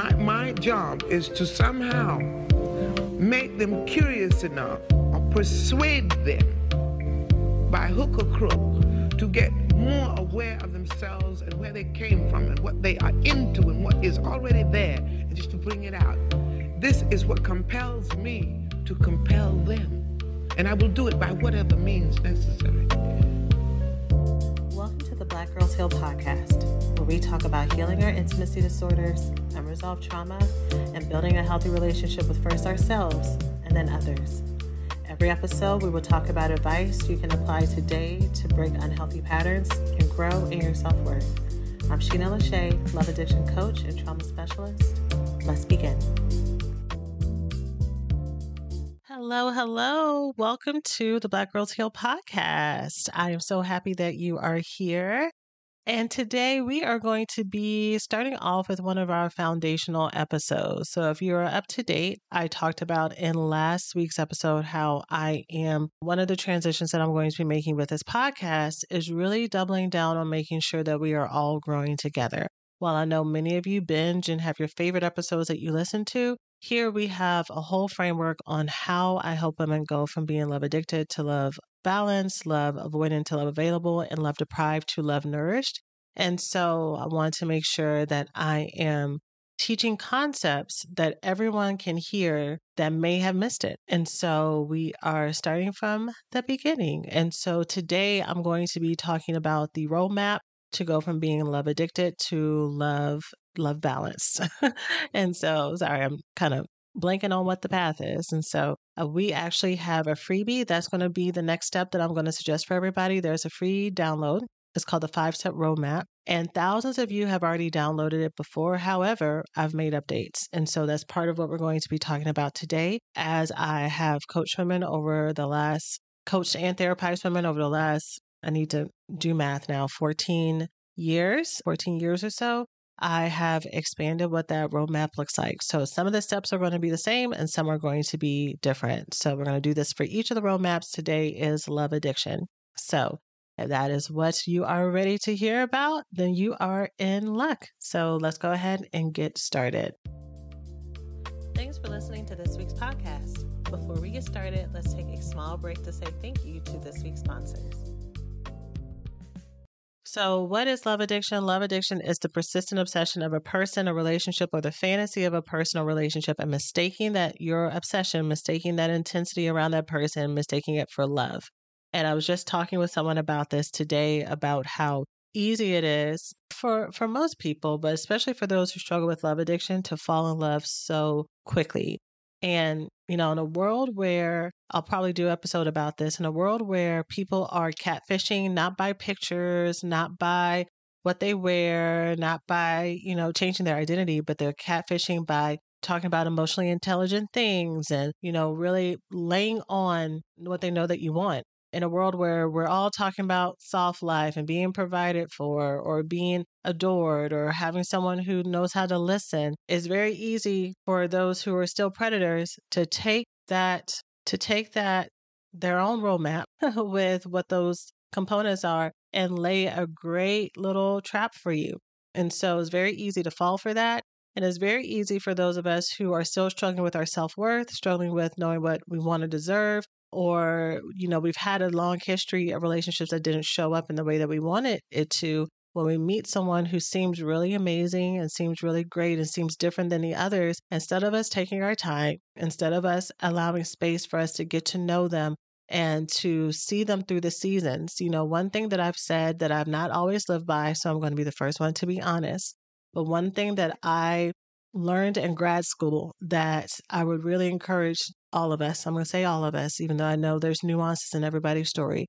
My job is to somehow make them curious enough or persuade them by hook or crook to get more aware of themselves and where they came from and what they are into and what is already there, and just to bring it out. This is what compels me to compel them, and I will do it by whatever means necessary. Welcome to the Black Girls Heal podcast, where we talk about healing our intimacy disorders, unresolved trauma, and building a healthy relationship with first ourselves and then others. Every episode, we will talk about advice you can apply today to break unhealthy patterns and grow in your self-worth. I'm Shena, Love Addiction Coach and Trauma Specialist. Let's begin. Hello. Welcome to the Black Girls Heal podcast. I am so happy that you are here. And today we are going to be starting off with one of our foundational episodes. So if you're up to date, I talked about in last week's episode how one of the transitions that I'm going to be making with this podcast is really doubling down on making sure that we are all growing together. While I know many of you binge and have your favorite episodes that you listen to, here we have a whole framework on how I help women go from being love addicted to love balanced, love avoidant to love available, and love deprived to love nourished. And so I want to make sure that I am teaching concepts that everyone can hear that may have missed it. And so we are starting from the beginning. And so today I'm going to be talking about the roadmap to go from being love addicted to love balanced. And so, sorry, I'm kind of blanking on what the path is. And so we actually have a freebie. That's going to be the next step that I'm going to suggest for everybody. There's a free download. It's called the 5-step roadmap. And thousands of you have already downloaded it before. However, I've made updates. And so that's part of what we're going to be talking about today, as I have coached and therapized women over the last, I need to do math now, 14 years or so. I have expanded what that roadmap looks like. So some of the steps are going to be the same and some are going to be different. So we're going to do this for each of the roadmaps. Today is love addiction. So if that is what you are ready to hear about, then you are in luck. So let's go ahead and get started. Thanks for listening to this week's podcast. Before we get started, let's take a small break to say thank you to this week's sponsors. So what is love addiction? Love addiction is the persistent obsession of a person, a relationship, or the fantasy of a person or relationship, and mistaking that intensity around that person, mistaking it for love. And I was just talking with someone about this today, about how easy it is for most people, but especially for those who struggle with love addiction, to fall in love so quickly. And, in a world where, I'll probably do an episode about this, in a world where people are catfishing, not by pictures, not by what they wear, not by, changing their identity, but they're catfishing by talking about emotionally intelligent things and, really laying on what they know that you want. In a world where we're all talking about soft life and being provided for or being adored or having someone who knows how to listen, it's very easy for those who are still predators to take that, their own roadmap with what those components are and lay a great little trap for you. And so it's very easy to fall for that. And it's very easy for those of us who are still struggling with our self-worth, struggling with knowing what we want to deserve, or, we've had a long history of relationships that didn't show up in the way that we wanted it to. When we meet someone who seems really amazing and seems really great and seems different than the others, instead of us taking our time, instead of us allowing space for us to get to know them and to see them through the seasons, one thing that I've said that I've not always lived by, so I'm going to be the first one to be honest, but one thing that I learned in grad school that I would really encourage all of us, I'm going to say all of us, even though I know there's nuances in everybody's story,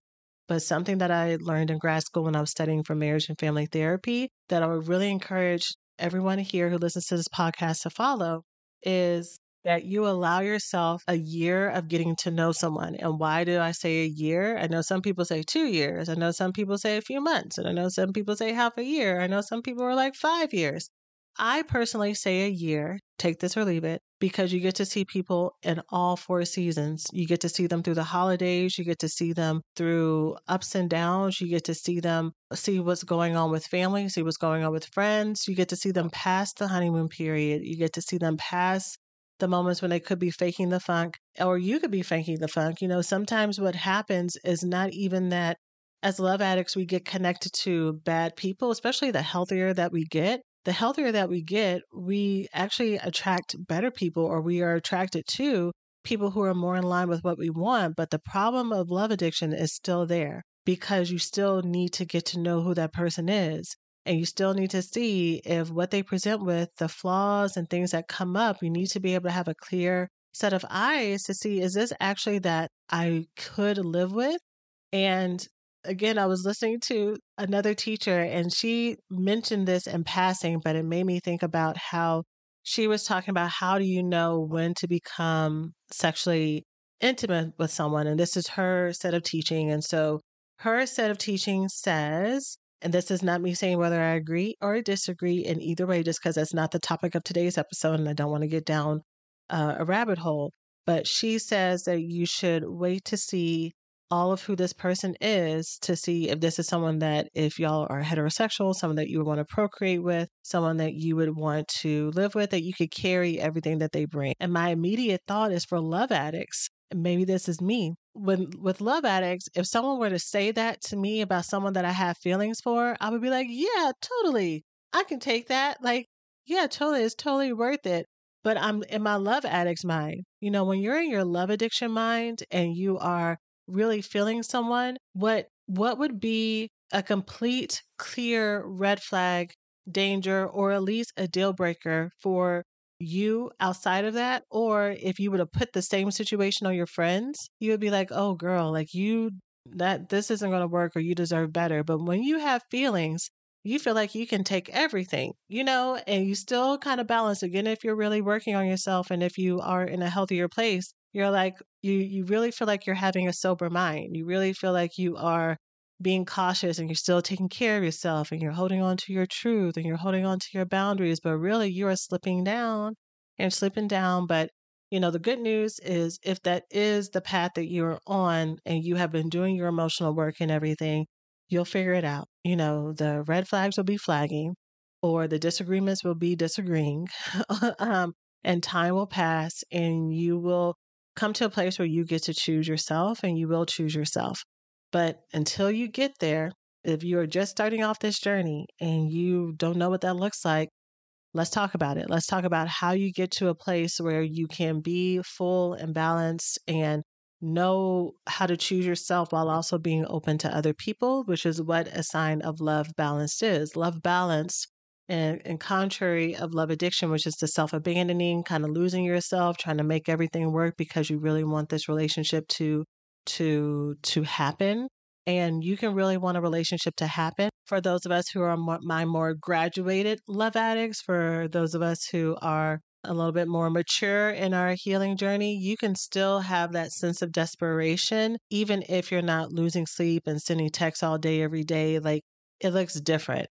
but something that I learned in grad school when I was studying for marriage and family therapy that I would really encourage everyone here who listens to this podcast to follow is that you allow yourself a year of getting to know someone. And why do I say a year? I know some people say 2 years. I know some people say a few months. And I know some people say half a year. I know some people are like 5 years. I personally say a year take this or leave it, because you get to see people in all 4 seasons. You get to see them through the holidays. You get to see them through ups and downs. You get to see them, see what's going on with family, see what's going on with friends. You get to see them past the honeymoon period. You get to see them past the moments when they could be faking the funk, or you could be faking the funk. Sometimes what happens is not even that as love addicts, we get connected to bad people, especially the healthier that we get. The healthier that we get, we actually attract better people, or we are attracted to people who are more in line with what we want. But the problem of love addiction is still there, because you still need to get to know who that person is. And you still need to see if what they present with, the flaws and things that come up, you need to be able to have a clear set of eyes to see, is this actually that I could live with? And again, I was listening to another teacher and she mentioned this in passing, but it made me think about how she was talking about, how do you know when to become sexually intimate with someone? And this is her set of teaching. And so her set of teaching says, and this is not me saying whether I agree or disagree in either way, just because that's not the topic of today's episode and I don't want to get down a rabbit hole. But she says that you should wait to see all of who this person is, to see if this is someone that, if y'all are heterosexual, someone that you would want to procreate with, someone that you would want to live with, that you could carry everything that they bring. And my immediate thought is for love addicts, and maybe this is me, with love addicts, if someone were to say that to me about someone that I have feelings for, I would be like, yeah, totally. I can take that. Like, yeah, totally. It's totally worth it. But I'm in my love addict's mind. When you're in your love addiction mind and you are really feeling someone, what would be a complete clear red flag, danger, or at least a deal breaker for you outside of that? Or if you would have put the same situation on your friends, you would be like, oh girl, like that this isn't going to work, or you deserve better. But when you have feelings, you feel like you can take everything, and you still kind of balance. Again, if you're really working on yourself and if you are in a healthier place, you're like, you really feel like you're having a sober mind. You really feel like you are being cautious and you're still taking care of yourself and you're holding on to your truth and you're holding on to your boundaries. But really, you are slipping down and slipping down. But the good news is, if that is the path that you're on and you have been doing your emotional work and everything, you'll figure it out. The red flags will be flagging, or the disagreements will be disagreeing. And time will pass and you will come to a place where you get to choose yourself, and you will choose yourself. But until you get there, if you are just starting off this journey and you don't know what that looks like, let's talk about it. Let's talk about how you get to a place where you can be full and balanced and know how to choose yourself while also being open to other people, which is what a sign of love balanced is. Love balanced, and contrary of love addiction, which is the self-abandoning, kind of losing yourself, trying to make everything work because you really want this relationship to happen. And you can really want a relationship to happen. For those of us who are more graduated love addicts, for those of us who are a little bit more mature in our healing journey, you can still have that sense of desperation, even if you're not losing sleep and sending texts all day, every day. Like, it looks different.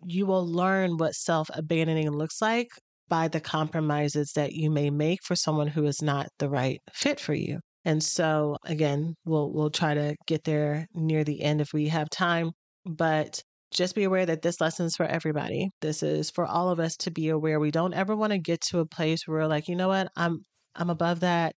You will learn what self-abandoning looks like by the compromises that you may make for someone who is not the right fit for you. And so, again, we'll try to get there near the end if we have time. But just be aware that this lesson is for everybody. This is for all of us to be aware. We don't ever want to get to a place where we're like, you know what, I'm above that.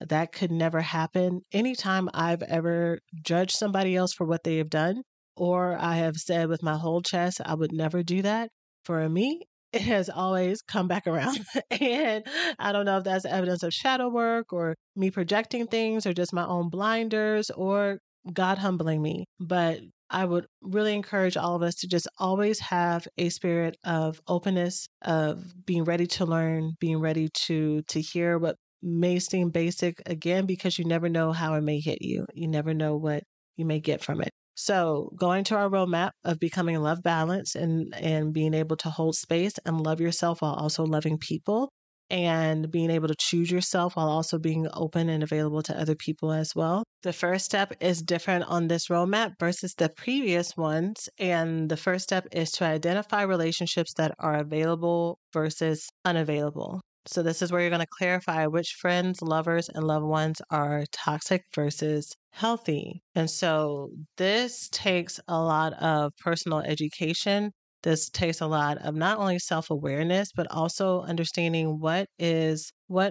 That could never happen. Anytime I've ever judged somebody else for what they have done, or I have said with my whole chest, I would never do that, for me, it has always come back around. And I don't know if that's evidence of shadow work or me projecting things or just my own blinders or God humbling me. But I would really encourage all of us to just always have a spirit of openness, of being ready to learn, being ready to hear what may seem basic, again, because you never know how it may hit you. You never know what you may get from it. So going to our roadmap of becoming love balance and being able to hold space and love yourself while also loving people, and being able to choose yourself while also being open and available to other people as well. The first step is different on this roadmap versus the previous ones. And the first step is to identify relationships that are available versus unavailable. So this is where you're going to clarify which friends, lovers, and loved ones are toxic versus healthy. And so this takes a lot of personal education. This takes a lot of not only self-awareness, but also understanding what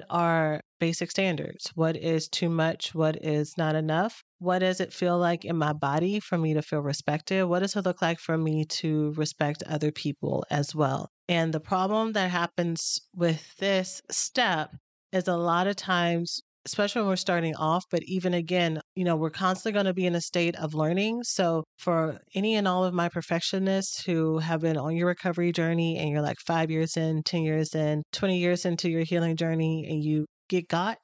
are basic standards? What is too much? What is not enough? What does it feel like in my body for me to feel respected? What does it look like for me to respect other people as well? And the problem that happens with this step is a lot of times, especially when we're starting off, but even again, we're constantly going to be in a state of learning. So for any and all of my perfectionists who have been on your recovery journey and you're like 5 years in, 10 years in, 20 years into your healing journey and you get got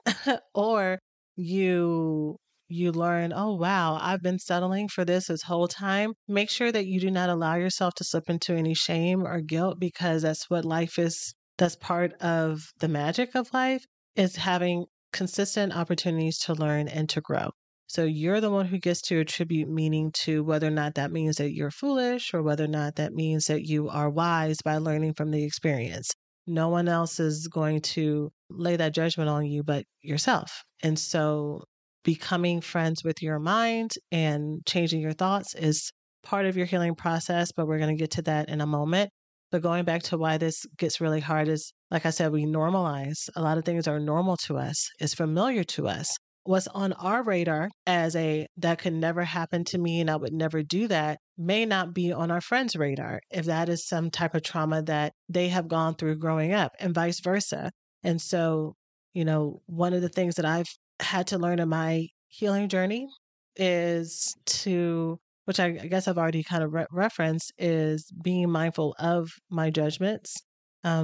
or you learn, oh, wow, I've been settling for this whole time. Make sure that you do not allow yourself to slip into any shame or guilt, because that's what life is. That's part of the magic of life, is having consistent opportunities to learn and to grow. So you're the one who gets to attribute meaning to whether or not that means that you're foolish or whether or not that means that you are wise by learning from the experience. No one else is going to lay that judgment on you but yourself. And so becoming friends with your mind and changing your thoughts is part of your healing process, but we're going to get to that in a moment. But going back to why this gets really hard is, like I said, we normalize. A lot of things are normal to us, is familiar to us. What's on our radar as that could never happen to me and I would never do that may not be on our friend's radar if that is some type of trauma that they have gone through growing up, and vice versa. And so, one of the things that I've had to learn in my healing journey is which I guess I've already kind of referenced, is being mindful of my judgments,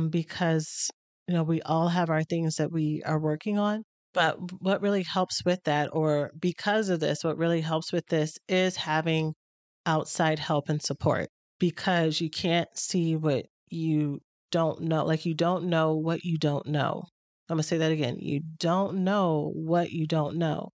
because, we all have our things that we are working on. But what really helps with that, or because of this, what really helps with this is having outside help and support, because you can't see what you don't know. Like, you don't know what you don't know. I'm going to say that again. You don't know what you don't know.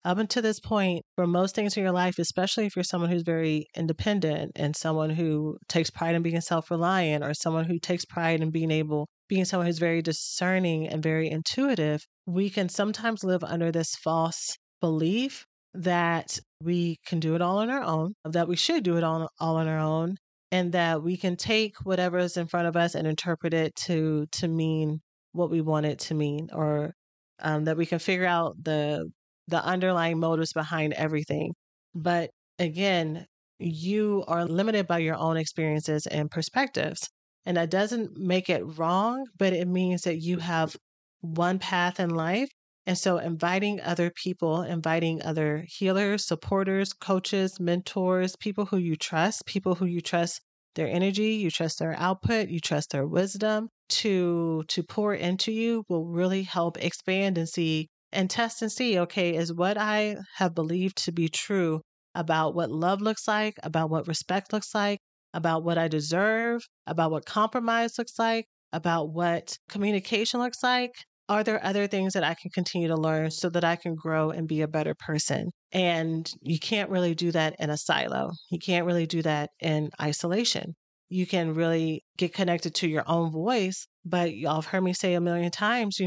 Up until this point, for most things in your life, especially if you're someone who's very independent and someone who takes pride in being self-reliant, or someone who takes pride in being someone who's very discerning and very intuitive, we can sometimes live under this false belief that we can do it all on our own, that we should do it all on our own, and that we can take whatever is in front of us and interpret it to mean what we want it to mean, or that we can figure out the underlying motives behind everything. But again, you are limited by your own experiences and perspectives. And that doesn't make it wrong, but it means that you have one path in life. And so inviting other people, inviting other healers, supporters, coaches, mentors, people who you trust their energy, you trust their output, you trust their wisdom to pour into you, will really help expand and test and see, okay, is what I have believed to be true about what love looks like, about what respect looks like, about what I deserve, about what compromise looks like, about what communication looks like? Are there other things that I can continue to learn so that I can grow and be a better person? And you can't really do that in a silo. You can't really do that in isolation. You can really get connected to your own voice. But y'all have heard me say a million times,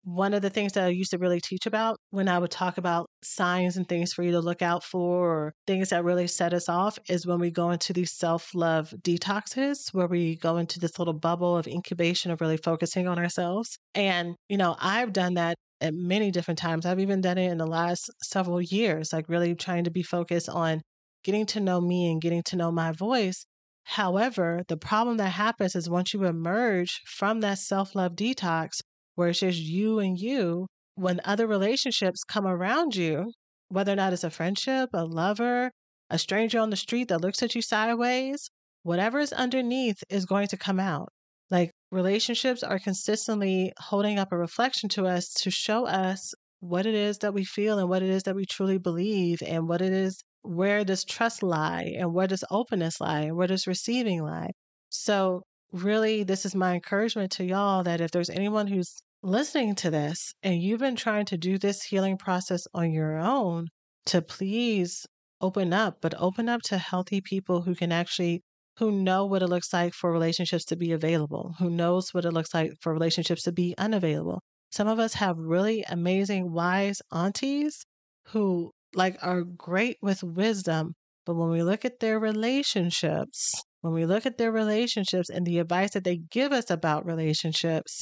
one of the things that I used to really teach about when I would talk about signs and things for you to look out for, or things that really set us off, is when we go into these self-love detoxes, where we go into this little bubble of incubation of really focusing on ourselves. And, I've done that at many different times. I've even done it in the last several years, like really trying to be focused on getting to know me and getting to know my voice. However, the problem that happens is once you emerge from that self-love detox, where it's just you and you, when other relationships come around you, whether or not it's a friendship, a lover, a stranger on the street that looks at you sideways, whatever is underneath is going to come out. Like, relationships are consistently holding up a reflection to us to show us what it is that we feel and what it is that we truly believe, and what it is, where does trust lie, and where does openness lie, and where does receiving lie. So really, this is my encouragement to y'all, that if there's anyone who's listening to this and you've been trying to do this healing process on your own, to please open up, but open up to healthy people who can actually who know what it looks like for relationships to be available, who knows what it looks like for relationships to be unavailable. Some of us have really amazing, wise aunties who are great with wisdom, but when we look at their relationships, and the advice that they give us about relationships,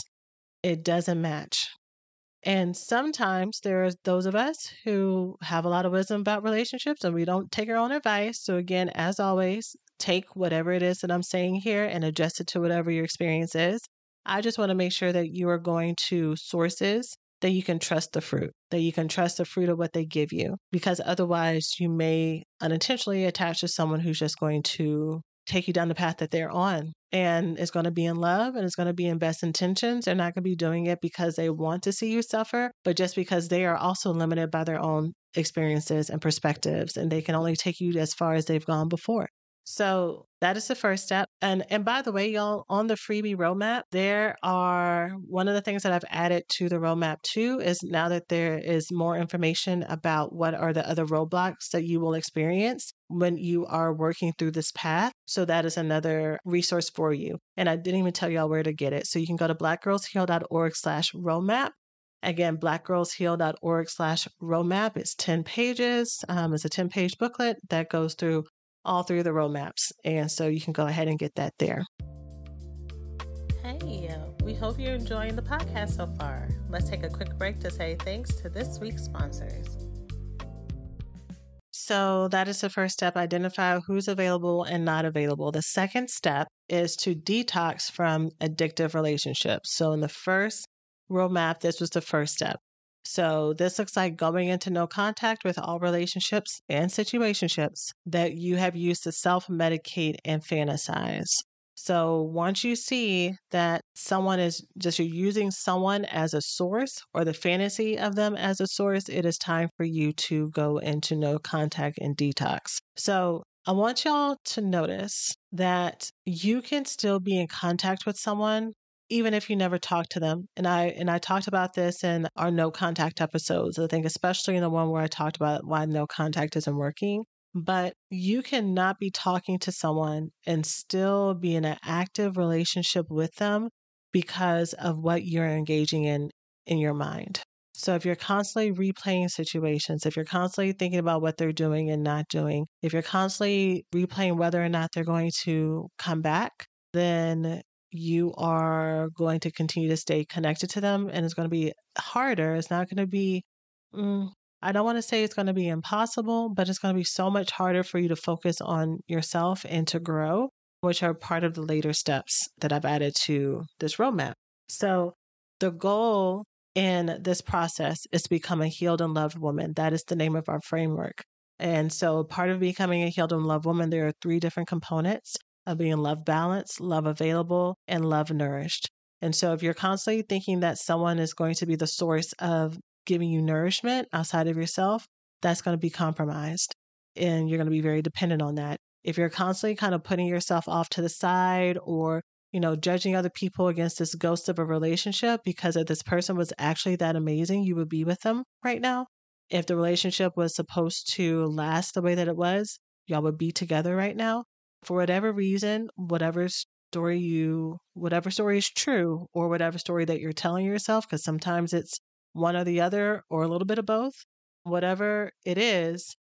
it doesn't match. And sometimes there's those of us who have a lot of wisdom about relationships and we don't take our own advice. So again, as always, take whatever it is that I'm saying here and adjust it to whatever your experience is. I just want to make sure that you are going to sources that you can trust the fruit, of what they give you, because otherwise you may unintentionally attach to someone who's just going to take you down the path that they're on and is going to be in love and is going to be in best intentions. They're not going to be doing it because they want to see you suffer, but just because they are also limited by their own experiences and perspectives, and they can only take you as far as they've gone before. So that is the first step. And by the way, y'all, on the freebie roadmap, there are one of the things that I've added to the roadmap too is now that there is more information about what are the other roadblocks that you will experience when you are working through this path. So that is another resource for you. And I didn't even tell y'all where to get it. So you can go to blackgirlsheal.org/roadmap. Again, blackgirlsheal.org/roadmap. It's 10 pages. It's a 10-page booklet that goes through all three of the roadmaps. And so you can go ahead and get that there. Hey, we hope you're enjoying the podcast so far. Let's take a quick break to say thanks to this week's sponsors. So that is the first step, identify who's available and not available. The second step is to detox from addictive relationships. So in the first roadmap, this was the first step. So this looks like going into no contact with all relationships and situationships that you have used to self-medicate and fantasize. So once you see that someone is just, you're using someone as a source or the fantasy of them as a source, it is time for you to go into no contact and detox. So I want y'all to notice that you can still be in contact with someone even if you never talk to them. And I talked about this in our no contact episodes. I think especially in the one where I talked about why no contact isn't working. But you cannot be talking to someone and still be in an active relationship with them because of what you're engaging in your mind. So if you're constantly replaying situations, if you're constantly thinking about what they're doing and not doing, if you're constantly replaying whether or not they're going to come back, then you are going to continue to stay connected to them, and it's going to be harder. It's not going to be, I don't want to say it's going to be impossible, but it's going to be so much harder for you to focus on yourself and to grow, which are part of the later steps that I've added to this roadmap. So the goal in this process is to become a healed and loved woman. That is the name of our framework. And so part of becoming a healed and loved woman, there are 3 different components of being love balanced, love available, and love nourished. And so if you're constantly thinking that someone is going to be the source of giving you nourishment outside of yourself, that's going to be compromised. And you're going to be very dependent on that. If you're constantly kind of putting yourself off to the side or, judging other people against this ghost of a relationship because if this person was actually that amazing, you would be with them right now. If the relationship was supposed to last the way that it was, y'all would be together right now. For whatever reason, whatever story is true or whatever story that you're telling yourself, because sometimes it's one or the other or a little bit of both, whatever it is,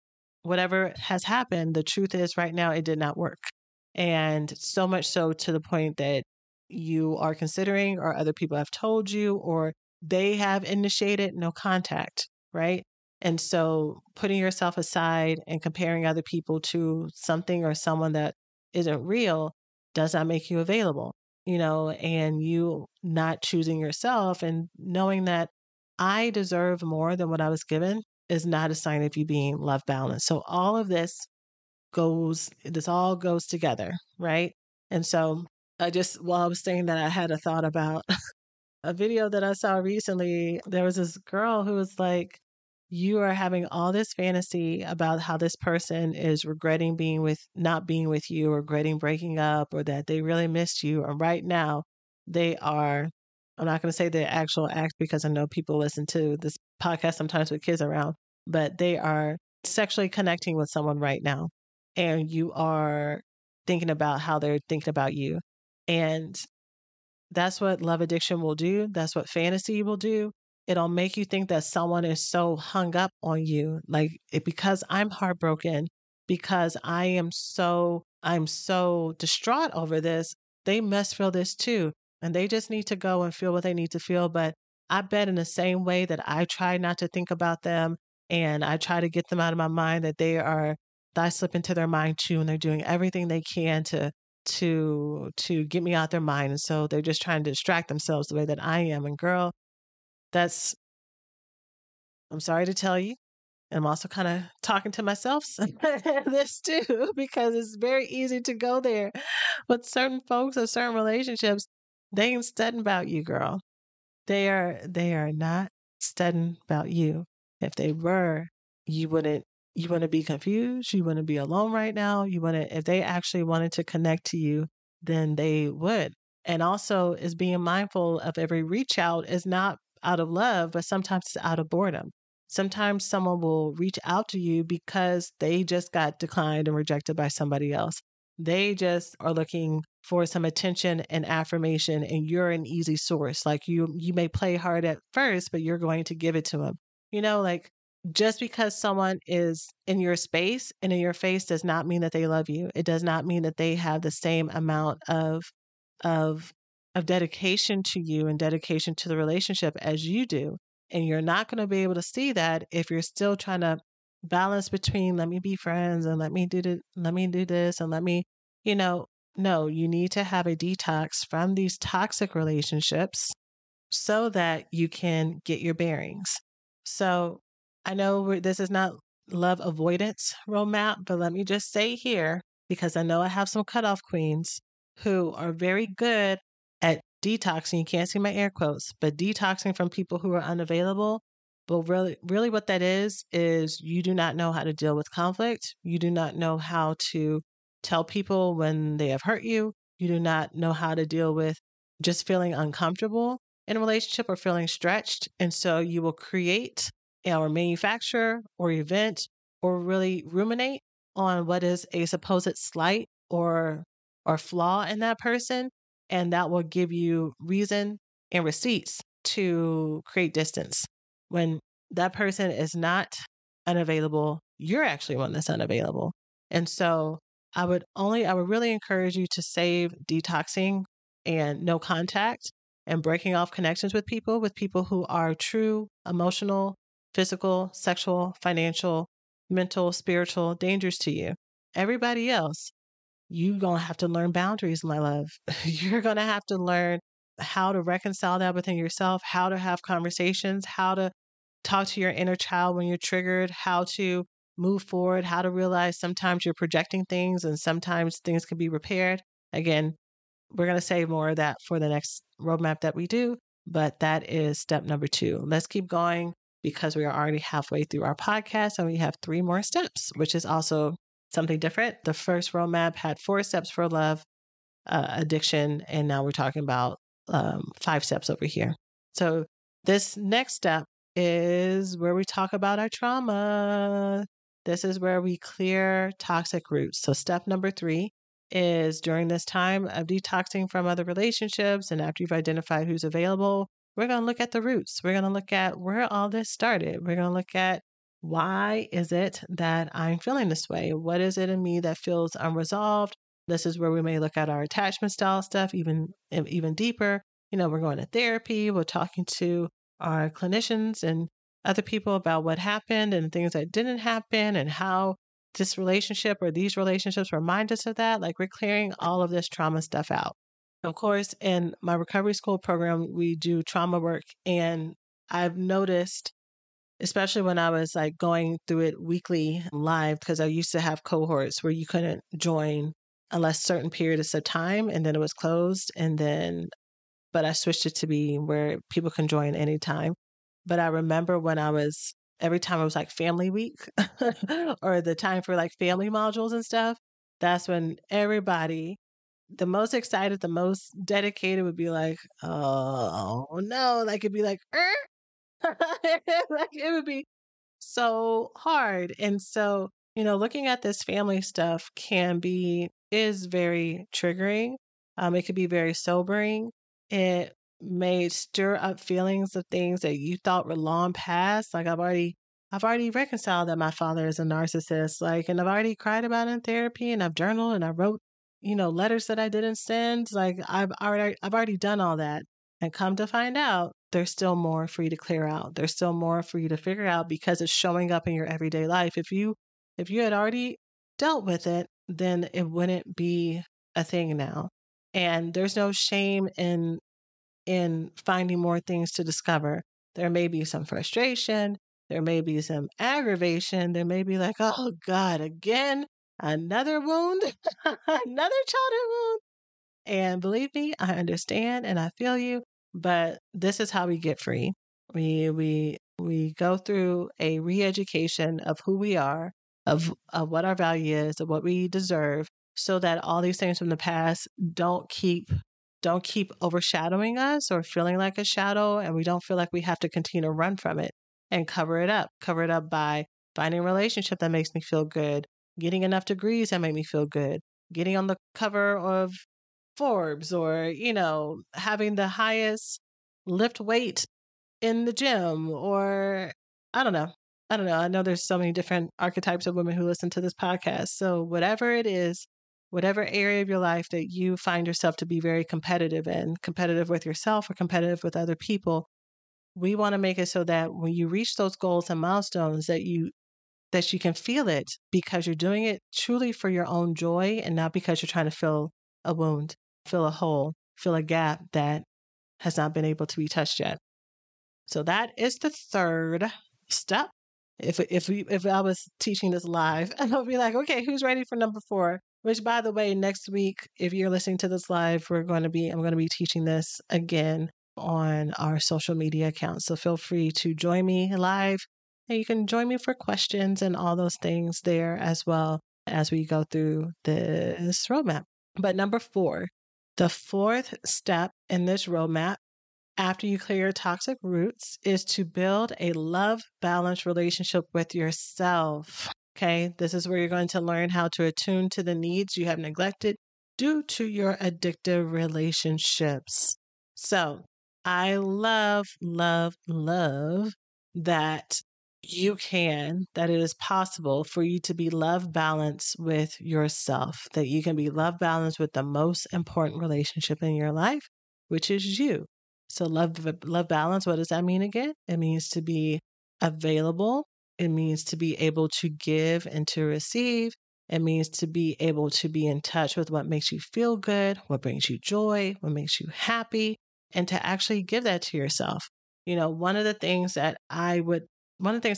whatever has happened, the truth is right now it did not work. And so much so to the point that you are considering or other people have told you or they have initiated no contact, right? And so putting yourself aside and comparing other people to something or someone that isn't real does not make you available, and you not choosing yourself and knowing that I deserve more than what I was given is not a sign of you being love balanced. So all of this all goes together, right? And so while I was saying that, I had a thought about a video that I saw recently. There was this girl who was like, you are having all this fantasy about how this person is regretting not being with you, or regretting breaking up, or that they really missed you. And right now they are, I'm not going to say the actual act because I know people listen to this podcast sometimes with kids around, but they are sexually connecting with someone right now. And you are thinking about how they're thinking about you. And that's what love addiction will do. That's what fantasy will do. It'll make you think that someone is so hung up on you, like because I'm heartbroken, because I'm so distraught over this. They must feel this too, and they just need to go and feel what they need to feel. But I bet in the same way that I try not to think about them, and I try to get them out of my mind, that I slip into their mind too, and they're doing everything they can to get me out their mind. And so they're just trying to distract themselves the way that I am. And girl, that's I'm sorry to tell you. And I'm also kind of talking to myself this too, because it's very easy to go there with certain folks or certain relationships. They ain't studying about you, girl. They are not studying about you. If they were, you wouldn't be confused. You wouldn't be alone right now. You wouldn't if they actually wanted to connect to you, then they would. And also is being mindful of every reach out is not out of love, but sometimes it's out of boredom. Sometimes someone will reach out to you because they just got declined and rejected by somebody else. They just are looking for some attention and affirmation, and you're an easy source. Like you may play hard at first, but you're going to give it to them. Like just because someone is in your space and in your face does not mean that they love you. It does not mean that they have the same amount of of dedication to you and dedication to the relationship as you do. And you're not going to be able to see that if you're still trying to balance between let me be friends and let me do this and let me, you know, no, you need to have a detox from these toxic relationships so that you can get your bearings. So I know this is not love avoidance roadmap, but let me just say here, because I know I have some cutoff queens who are very good at detoxing. You can't see my air quotes, but detoxing from people who are unavailable. But really what that is you do not know how to deal with conflict. You do not know how to tell people when they have hurt you. You do not know how to deal with just feeling uncomfortable in a relationship or feeling stretched. And so you will create or manufacture or event or really ruminate on what is a supposed slight or flaw in that person. And that will give you reason and receipts to create distance. When that person is not unavailable, you're actually one that's unavailable. And so I would really encourage you to save detoxing and no contact and breaking off connections with people who are true emotional, physical, sexual, financial, mental, spiritual dangers to you. Everybody else, you're going to have to learn boundaries, my love. You're going to have to learn how to reconcile that within yourself, how to have conversations, how to talk to your inner child when you're triggered, how to move forward, how to realize sometimes you're projecting things and sometimes things can be repaired. Again, we're going to save more of that for the next roadmap that we do, but that is step number 2. Let's keep going because we are already halfway through our podcast and we have 3 more steps, which is also something different. The first roadmap had 4 steps for love addiction, and now we're talking about 5 steps over here. So this next step is where we talk about our trauma. This is where we clear toxic roots. So step number 3 is during this time of detoxing from other relationships and after you've identified who's available, we're going to look at the roots. We're going to look at where all this started. We're going to look at why is it that I'm feeling this way? What is it in me that feels unresolved? This is where we may look at our attachment style stuff even deeper. We're going to therapy. We're talking to our clinicians and other people about what happened and things that didn't happen and how this relationship or these relationships remind us of that. Like we're clearing all of this trauma stuff out. Of course, in my recovery school program, we do trauma work. And I've noticed, especially when I was like going through it weekly live, because I used to have cohorts where you couldn't join unless certain periods of time and then it was closed. But I switched it to be where people can join anytime. But I remember every time it was like family week or the time for like family modules and stuff, that's when everybody, the most excited, the most dedicated would be like, oh no, like it'd be like, like it would be so hard. And so, looking at this family stuff can be is very triggering. It could be very sobering. It may stir up feelings of things that you thought were long past. Like I've already reconciled that my father is a narcissist. Like, and I've already cried about it in therapy, and I've journaled, and I wrote, letters that I didn't send. Like I've already done all that. And come to find out, there's still more for you to clear out. There's still more for you to figure out because it's showing up in your everyday life. If you had already dealt with it, then it wouldn't be a thing now. And there's no shame in finding more things to discover. There may be some frustration, there may be some aggravation, there may be like, oh God, again, another wound, another childhood wound. And believe me, I understand and I feel you, but this is how we get free. We go through a re-education of who we are, of what our value is, of what we deserve, so that all these things from the past don't keep overshadowing us or feeling like a shadow, and we don't feel like we have to continue to run from it and cover it up. Cover it up by finding a relationship that makes me feel good, getting enough degrees that make me feel good, getting on the cover of Forbes, or, having the highest lift weight in the gym, or I don't know. I don't know. I know there's so many different archetypes of women who listen to this podcast. So whatever it is, whatever area of your life that you find yourself to be very competitive in, competitive with yourself or competitive with other people, we want to make it so that when you reach those goals and milestones that you can feel it because you're doing it truly for your own joy and not because you're trying to fill a wound, fill a hole, fill a gap that has not been able to be touched yet. So that is the third step. If I was teaching this live, I'll be like, okay, who's ready for number 4? Which, by the way, next week, if you're listening to this live, I'm going to be teaching this again on our social media accounts. So feel free to join me live, and you can join me for questions and all those things there as well as we go through this roadmap. But number 4, the fourth step in this roadmap, after you clear your toxic roots, is to build a love balanced relationship with yourself. Okay, this is where you're going to learn how to attune to the needs you have neglected due to your addictive relationships. So I love, love, love that that it is possible for you to be love balanced with yourself, that you can be love balanced with the most important relationship in your life, which is you. So love balance, what does that mean again? It means to be available. It means to be able to give and to receive. It means to be able to be in touch with what makes you feel good, what brings you joy, what makes you happy, and to actually give that to yourself. One of the things that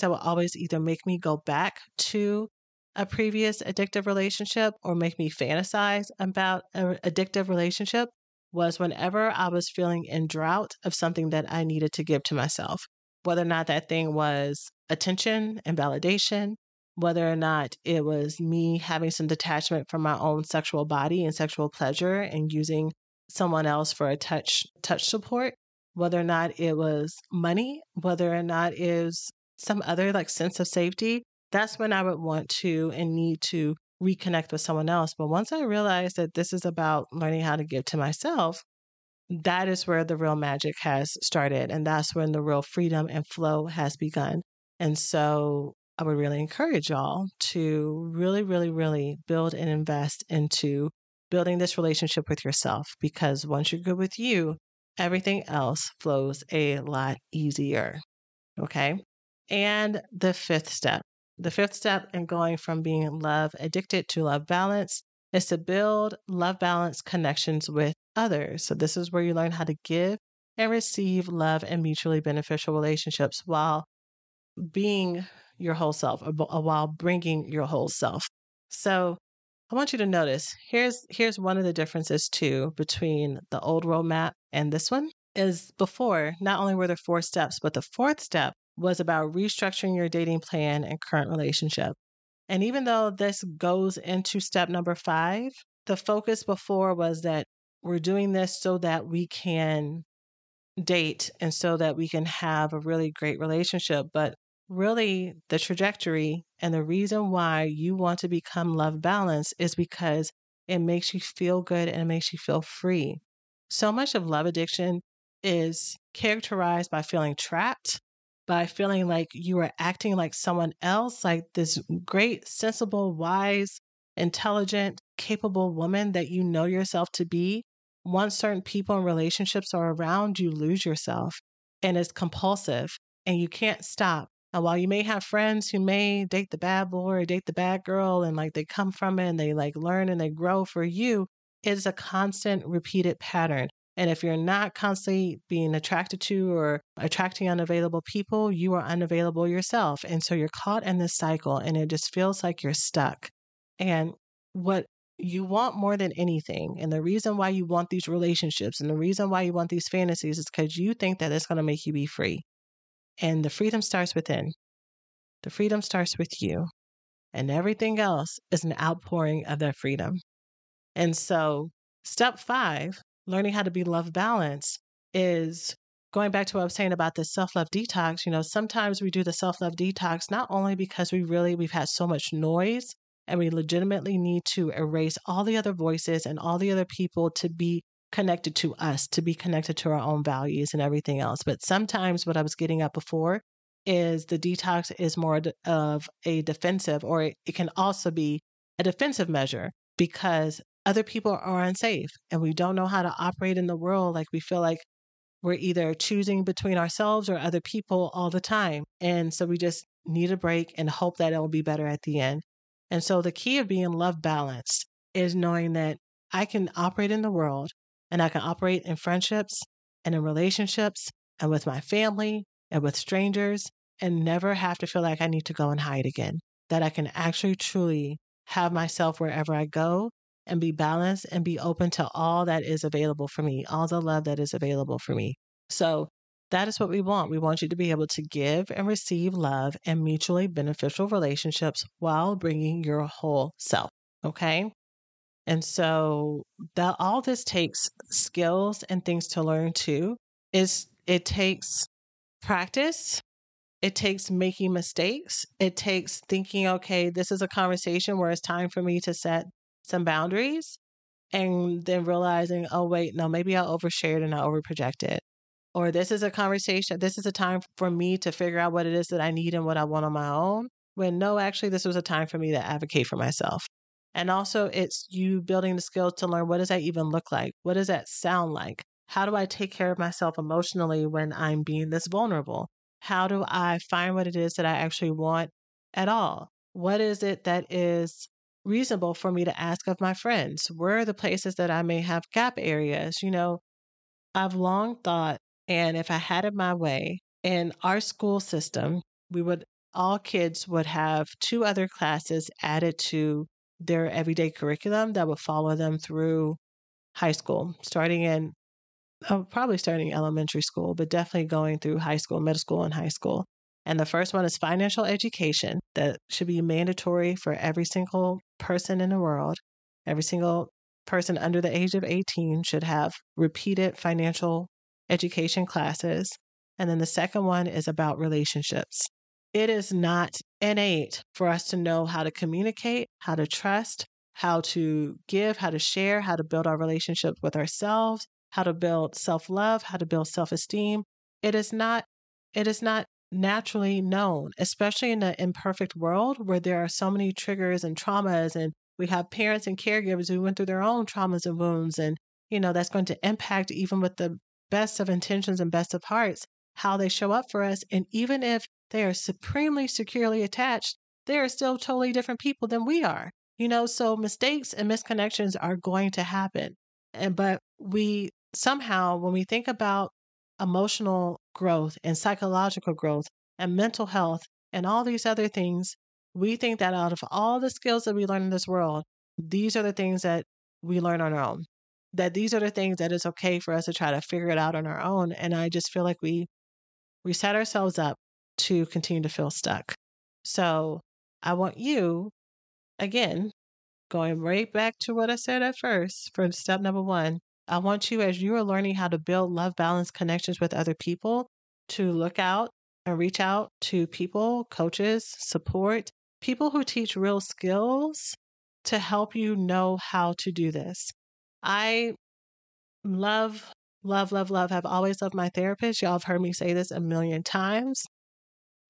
will always either make me go back to a previous addictive relationship or make me fantasize about an addictive relationship was whenever I was feeling in drought of something that I needed to give to myself, whether or not that thing was attention and validation, whether or not it was me having some detachment from my own sexual body and sexual pleasure and using someone else for a touch support, whether or not it was money, whether or not it was some other like sense of safety. That's when I would want to and need to reconnect with someone else. But once I realized that this is about learning how to give to myself, that is where the real magic has started. And that's when the real freedom and flow has begun. And so I would really encourage y'all to really, really, really build and invest into building this relationship with yourself, because once you're good with you, everything else flows a lot easier. Okay. And the fifth step in going from being love addicted to love balance is to build love balance connections with others. So this is where you learn how to give and receive love and mutually beneficial relationships while being your whole self, or while bringing your whole self. So I want you to notice, here's one of the differences too between the old roadmap and this one. Is before, not only were there 4 steps, but the 4th step was about restructuring your dating plan and current relationship. And even though this goes into step number 5, the focus before was that we're doing this so that we can date and so that we can have a really great relationship. But really, the trajectory and the reason why you want to become love balanced is because It makes you feel good and it makes you feel free. So much of love addiction is characterized by feeling trapped, by feeling like you are acting like someone else, like this great, sensible, wise, intelligent, capable woman that you know yourself to be. Once certain people and relationships are around, you lose yourself and it's compulsive and you can't stop. And while you may have friends who may date the bad boy or date the bad girl and like they come from it and they like learn and they grow, for you, it's a constant repeated pattern. And if you're not constantly being attracted to or attracting unavailable people, you are unavailable yourself. And so you're caught in this cycle and it just feels like you're stuck. And what you want more than anything, and the reason why you want these relationships and the reason why you want these fantasies is because you think that it's going to make you be free. And the freedom starts within. The freedom starts with you. And everything else is an outpouring of that freedom. And so, step 5, learning how to be love balanced, is going back to what I was saying about the self-love detox. Sometimes we do the self-love detox not only because we've had so much noise and we legitimately need to erase all the other voices and all the other people to be connected to us, to be connected to our own values and everything else. But sometimes what I was getting at before is the detox is more of a defensive, or it can also be a defensive measure because other people are unsafe and we don't know how to operate in the world. Like we feel like we're either choosing between ourselves or other people all the time. And so we just need a break and hope that it'll be better at the end. And so the key of being love balanced is knowing that I can operate in the world and I can operate in friendships and in relationships and with my family and with strangers and never have to feel like I need to go and hide again. That I can actually truly have myself wherever I go and be balanced and be open to all that is available for me, all the love that is available for me. So that is what we want. We want you to be able to give and receive love and mutually beneficial relationships while bringing your whole self. Okay. And so that all this takes skills and things to learn too. It takes practice. It takes making mistakes. It takes thinking, okay, this is a conversation where it's time for me to set some boundaries, and then realizing, oh, wait, no, maybe I overshared and I overprojected. Or this is a conversation, this is a time for me to figure out what it is that I need and what I want on my own. When no, actually, this was a time for me to advocate for myself. And also, it's you building the skills to learn, what does that even look like? What does that sound like? How do I take care of myself emotionally when I'm being this vulnerable? How do I find what it is that I actually want at all? What is it that is reasonable for me to ask of my friends? Where are the places that I may have gap areas? I've long thought, and if I had it my way, in our school system, all kids would have 2 other classes added to their everyday curriculum that would follow them through high school, probably starting elementary school, but definitely going through high school, middle school, and high school. And the first one is financial education that should be mandatory for every single person in the world. Every single person under the age of 18 should have repeated financial education classes. And then the second one is about relationships. It is not innate for us to know how to communicate, how to trust, how to give, how to share, how to build our relationship with ourselves, how to build self-love, how to build self-esteem. It is not naturally known, especially in an imperfect world where there are so many triggers and traumas, and we have parents and caregivers who went through their own traumas and wounds, and that's going to impact, even with the best of intentions and best of hearts, how they show up for us. And even if they are supremely securely attached, they are still totally different people than we are. So mistakes and misconnections are going to happen. But we somehow, when we think about emotional growth and psychological growth and mental health and all these other things, we think that out of all the skills that we learn in this world, these are the things that we learn on our own. That these are the things that it's okay for us to try to figure it out on our own. And I just feel like we set ourselves up to continue to feel stuck. So I want you, again, going right back to what I said at first for step number 1, I want you, as you are learning how to build love balance connections with other people, to look out and reach out to people, coaches, support, people who teach real skills to help you know how to do this. I love, love, love, love. I've always loved my therapist. Y'all have heard me say this a million times.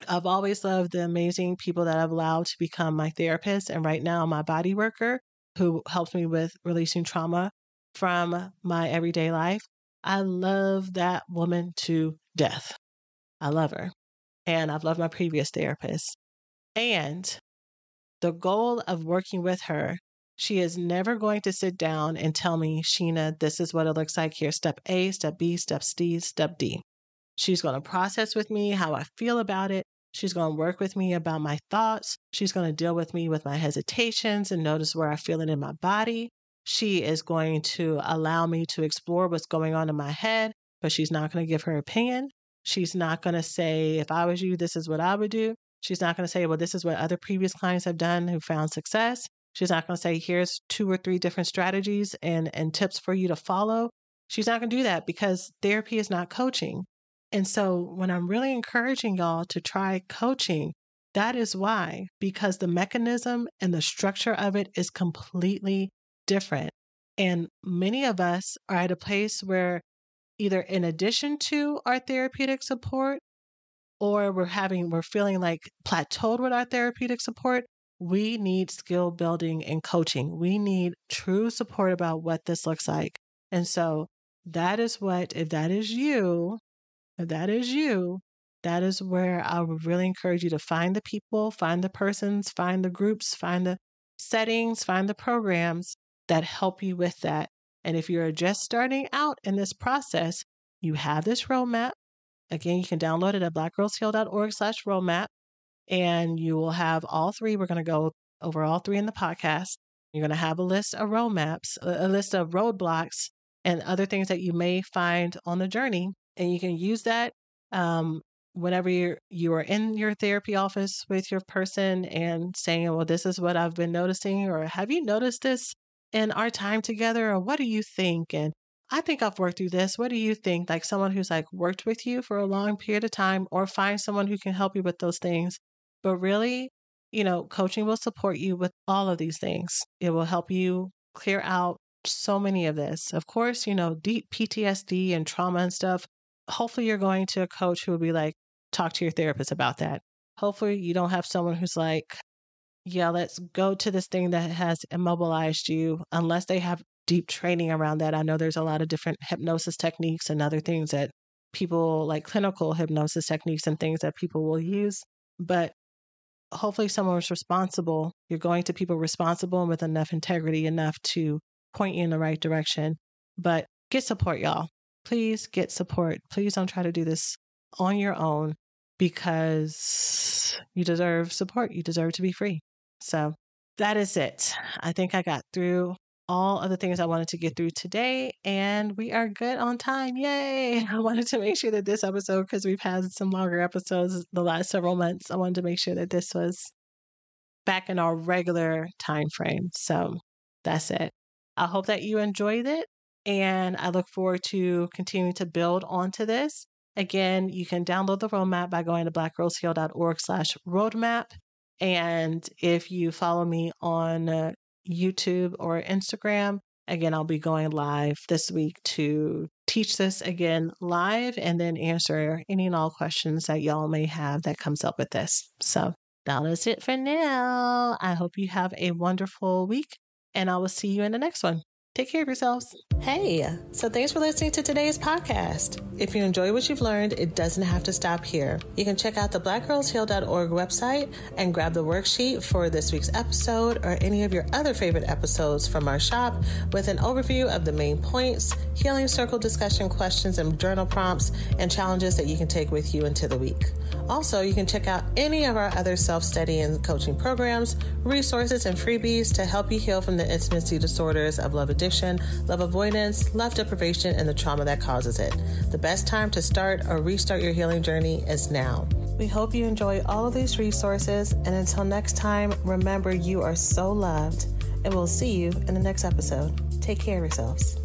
I've always loved the amazing people that I've allowed to become my therapist. And right now, my body worker who helps me with releasing trauma from my everyday life. I love that woman to death. I love her. And I've loved my previous therapist. And the goal of working with her, she is never going to sit down and tell me, Shena, this is what it looks like here. Step A, step B, step C, step D. She's going to process with me how I feel about it. She's going to work with me about my thoughts. She's going to deal with me with my hesitations and notice where I feel it in my body. She is going to allow me to explore what's going on in my head, but she's not going to give her opinion. She's not going to say, if I was you, this is what I would do. She's not going to say, well, this is what other previous clients have done who found success. She's not going to say, here's 2 or 3 different strategies and tips for you to follow. She's not going to do that because therapy is not coaching. And so when I'm really encouraging y'all to try coaching, that is why, because the mechanism and the structure of it is completely different. And many of us are at a place where either in addition to our therapeutic support, or we're feeling like plateaued with our therapeutic support, we need skill building and coaching. We need true support about what this looks like. And so that is what, if that is you, that is where I would really encourage you to find the people, find the persons, find the groups, find the settings, find the programs that help you with that. And if you're just starting out in this process, you have this roadmap. Again, you can download it at blackgirlsheal.org/roadmap, and you will have all 3. We're going to go over all 3 in the podcast. You're going to have a list of roadmaps, a list of roadblocks, and other things that you may find on the journey. And you can use that whenever you are in your therapy office with your person and saying, well, this is what I've been noticing, or have you noticed this in our time together, or what do you think? And I think I've worked through this. What do you think? Like someone who's like worked with you for a long period of time, or find someone who can help you with those things. But really, coaching will support you with all of these things. It will help you clear out so many of this. Of course, deep PTSD and trauma and stuff. Hopefully you're going to a coach who will be like, talk to your therapist about that. Hopefully you don't have someone who's like, yeah, let's go to this thing that has immobilized you, unless they have deep training around that. I know there's a lot of different hypnosis techniques and other things that people, like clinical hypnosis techniques and things that people will use. But hopefully someone is responsible. You're going to people responsible and with enough integrity enough to point you in the right direction. But get support, y'all. Please get support. Please don't try to do this on your own, because you deserve support. You deserve to be free. So that is it. I think I got through all of the things I wanted to get through today, and we are good on time. Yay! I wanted to make sure that this episode, because we've had some longer episodes the last several months, I wanted to make sure that this was back in our regular time frame. So that's it. I hope that you enjoyed it, and I look forward to continuing to build onto this. Again, you can download the roadmap by going to blackgirlsheal.org/roadmap. And if you follow me on YouTube or Instagram, again, I'll be going live this week to teach this again live, and then answer any and all questions that y'all may have that comes up with this. So that is it for now. I hope you have a wonderful week, and I will see you in the next one. Take care of yourselves. Hey, so thanks for listening to today's podcast. If you enjoy what you've learned, it doesn't have to stop here. You can check out the blackgirlsheal.org website and grab the worksheet for this week's episode, or any of your other favorite episodes from our shop, with an overview of the main points, healing circle discussion questions and journal prompts, and challenges that you can take with you into the week. Also, you can check out any of our other self-study and coaching programs, resources, and freebies to help you heal from the intimacy disorders of love addiction, love avoidance, love deprivation, and the trauma that causes it. The best time to start or restart your healing journey is now. We hope you enjoy all of these resources, and until next time, remember you are so loved, and we'll see you in the next episode. Take care of yourselves.